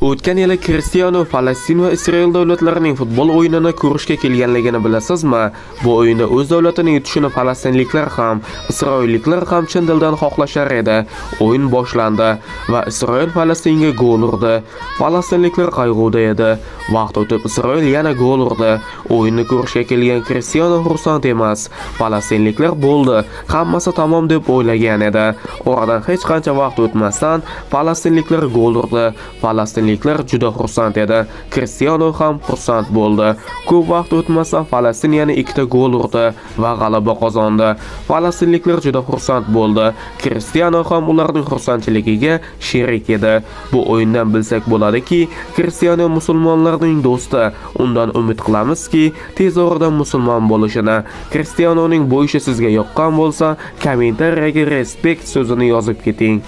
O'tgan yili Cristiano Falastin va Isroil davlatlarining futbol o'yinini ko'rishga kelganligini bilasizmi? Bu o'yinda o'z davlatini yutishini falastinliklar ham, isroilliklar ham chin dildan xohlashar edi. O'yin boshlandi va Isroil Falastinga gol urdi. Falastinliklar qayg'uda edi. Vaqt o'tib Isroil yana gol urdi. O'yinni ko'rishga kelgan Cristiano xursand emas. Falastinliklar bo'ldi, hammasi tamom deb o'ylagan edi. Oradan hech qancha vaqt o'tmasdan falastinliklar gol urdi. Falastinliklar juda xursand edi. Cristiano ham xursand bo'ldi. Ko'p vaqt o'tmasdan Falastin yana ikkita gol urdi va g'alaba qozondi. Falastinliklar juda xursand bo'ldi. Cristiano ham ularning xursandchiligiga sherik edi. Bu o'yindan bilsak bo'ladiki, Cristiano musulmonlarning do'sti. Undan umid qilamizki, tez orada musulmon bo'lishini. Cristianoning bu ishi sizga yoqqan bo'lsa, kommentariyaga respekt so'zini yozib keting.